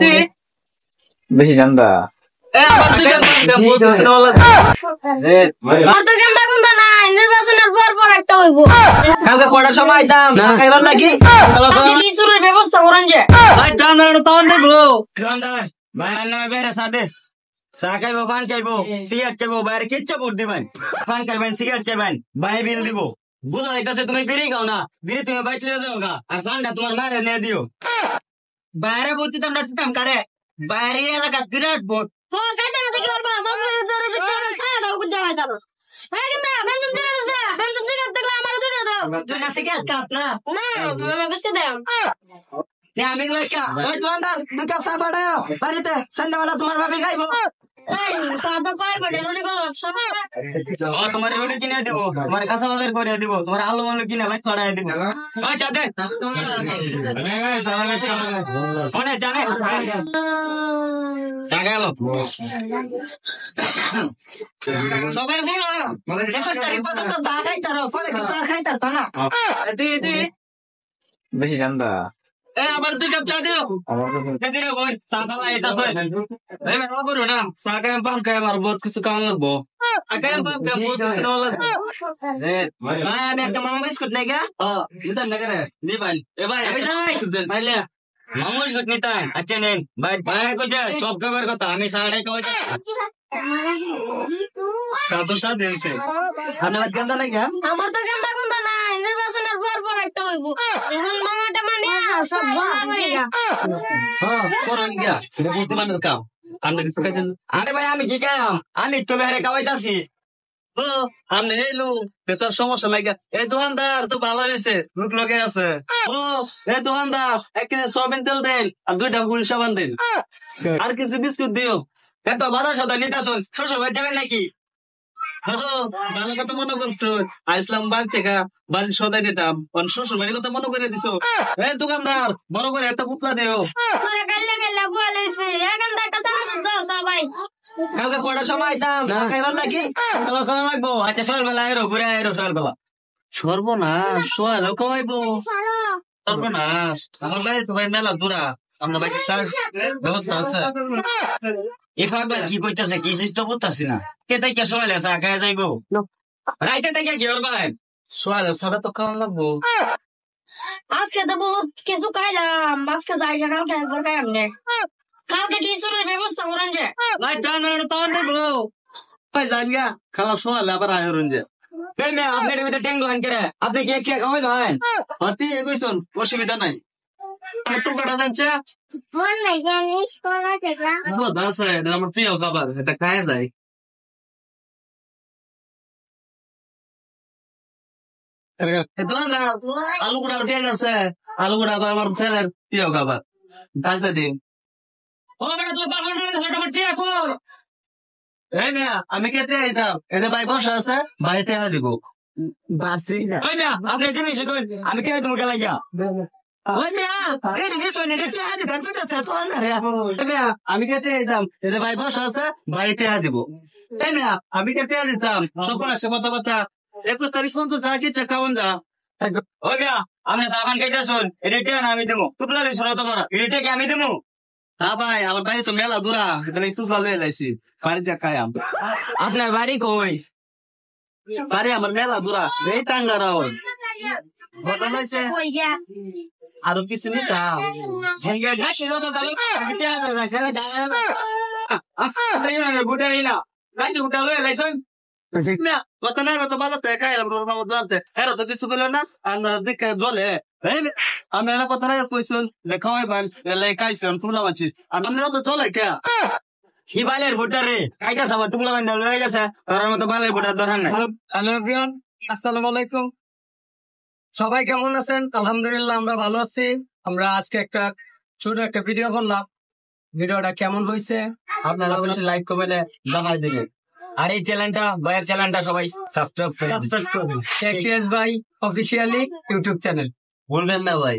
দি বেশি ঠান্ডা আমার তো গেন্দা গুন্দা নাই নির্বাচনের পর একটা হইব কালকে কটার সময় আইতাম খাইবার লাগি লিচুরের ব্যবস্থা করেন যে ভাই টান্ডাটা তখন দেবো ভাই নামে বেড়ে সাদে চা খাইবো পান খাইবো সিগারেট খাইবো বাইরে কিচ্ছা ভোট দিবেন পান খাইবেন সিগারেট খাইবেন ভাই বিল দিব বুঝা যাইতেছে তুমি বিড়ি খাও না বিড়ি তুমি বাইক লিয়ে দাও গা আর পানটা তোমার মারে নিয়ে দিও বাইরে ভোট দিতাম না দিতাম কারে বাইরে এলাকা বিরাট ভোট ও কাটা না দেখি করবা 10 মিনিট ধরে ভিতরে ছায়া দাও কুজা হয় দাও এই কিন্তু বেঞ্জন সিগারেট আছে বেঞ্জন সিগারেট দেখলে আমার দুটো দাও তুই না সিগারেট খাস না না আমার বেশি দাও আমি লইকা ওই দোকানদার 2 কাপ চা পাঠাও বাড়িতে সন্ধ্যাবেলা তোমার ভাবি খাইবো এই সাদা পাই বড় রুটি কল সব ও তোমার রুটি কিনে দিব তোমার কাঁচা বাজার করে দিব তোমার আলু আলু কিনে ভাই খড়াই দিব ওই চা দে মনে জানে চা গেল সবাই শুনো দেখো তারিখ পর্যন্ত চা খাইতার পরে চা খাইতার তা না দি বেশি ঠান্ডা আমার 2 কাপ চা দিও দিরে বল চা খাওয়া এটা সই এই বাবা করো না চা খাই পান খাই আমার বহুত কিছু কাম লাগবো আগে পান খাই বহুত কিছু না লাগবো ভাই আমি একটা মামা বিস্কুট নাই গা নিতাম না করে নি ভাই এ ভাই আমি যাই ভাই লে মামা বিস্কুট নিতাম আচ্ছা নেন ভাই ভাই কইছে সব খাবার কথা আমি সাড়ে কই সাদা চা দেনছে আপনার গন্ধ নাই গা আমার তো গেন্দা গুন্দা নাই নির্বাচনের পর একটা হইব এখন মামাটা মানে সব বলা করি গা হ্যাঁ করুন গা এটা বুদ্ধিমানের কাম আপনি কিছু খাইতেন আরে ভাই আমি কি খাইলাম আমি তো বেরে খাওয়াইতাছি ও আমনে এলো তোর সমস্যা নাই গা এই দোকানদার তো ভালো হইছে লোক লগে আছে ও এই দোকানদার এক কেজি সয়াবিন তেল দেন আর 2টা ফুল সাবান দেন আর কিছু বিস্কুট দিও এত বাজার সদা নিতাছুন শ্বশুর ভাই যাবেন নাকি ভালো কথা মনে করছো আসলাম বাড়ি থেকে বাড়ির সদাই নিতাম শ্বশুর বাড়ির কথা মনে করে দিছো এই দোকানদার বড় করে একটা পুতলা দিও কালকে কটার সময় আইতাম খাইবার লাগি খাওয়া লাগবো আচ্ছা সকালবেলা এরো ঘুরে এরো সকালবেলা সর্বনাশ সোয়ালো খাওয়াইবো সর্বনাশ আমার বাড়ি তো ভাই মেলা দূরা আমরা বাড়ি ব্যবস্থা আছে এখানে কি কইতাছে কি সিস্টেম করতেছি না কে তাই কে সকালে চা খাই যাইবো রাইতে থেকে কি ওর ভাই সোয়ালো সারা তো খাওয়ান লাগবো আজকে তো বহুত কিছু খাইলাম আজকে জায়গা কালকে একবার খাই আমনে কালকে লিচুরের ব্যবস্থা করেন যে ভাই টানানো তো দেবো ভাই জানগা খাওয়া সোয়ালো আবার আয়রন যে এই মে আপনি এর ভিতরে ট্যাঙ্গো আন করে আপনি কি কে খাওয়াই দেন অতি এগোইছন অসুবিধা নাই একটু কটা দেনছে মন নাই জানিস কোলা থেকে ও দাস এটা আমার প্রিয় খাবার এটা খায় যায় আলু গুড়া ঠিক আছে আলু গুড়া আমার ছেলের প্রিয় খাবার খাইতে দিন ও বেটা তোর পাগল মানে ছোট বাচ্চা কর এই না আমি কেটে আইতাম এতে ভাই বসা আছে বাড়িতে দিব বাসি না ওই না আপনি জিনিস কই আমি কে তোমাকে লাগা ওই মিয়া এই রে সোনে রে কে আদি দান তো সাথ না রে এই না আমি কেটে আইতাম এতে ভাই বসা আছে বাড়িতে দিব এই না আমি কেটে দিতাম সব আসে কথা 21 তারিখ পর্যন্ত যা কি চাকাউন যা ওই মিয়া আপনি সাবান খাইতে শুন এটা না আমি দেবো টুকলা দিছ না তোমার এটা কি আমি দেবো হ্যাঁ ভাই আমার বাড়ি তো মেলা দূরা এটা একটু ভালো লাইছি বাড়িতে খাইয়াম আপনার বাড়ি কই বাড়ি আমার মেলা দূরা এই টাঙ্গারা ঘটনা হয়েছে কই গিয়া আরো কিছু নিতাম ঝিঙ্গা ঢাকি রতো দালো কিতে না খেলা দাঁড়া বুটাই না গাড়ি উঠালো লাইছেন না কথা না কথা বাজার থেকে খাইলাম তোর মামা জানতে এরা তো কিছু করলো না আর দেখে জলে আমরা না কথা না কইছেন যে খাওয়াই ভাই খাইছেন তুলা মাছি আর আমরা তো চলে কে হি বালের বুটার রে কাইটা সাবা টুকলা বান্ডা লয়ে গেছে তোর মতো বালের বুটার দরকার নাই হ্যালো এভরিওয়ান আসসালামু আলাইকুম সবাই কেমন আছেন আলহামদুলিল্লাহ আমরা ভালো আছি আমরা আজকে একটা ছোট একটা ভিডিও করলাম ভিডিওটা কেমন হয়েছে আপনারা অবশ্যই লাইক কমেন্টে জানাই দিবেন আর এই চ্যানেলটা ভাইয়ের চ্যানেলটা সবাই সাবস্ক্রাইব করুন শেখ রিয়াজ ভাই অফিসিয়ালি ইউটিউব চ্যানেল ভুলবেন না ভাই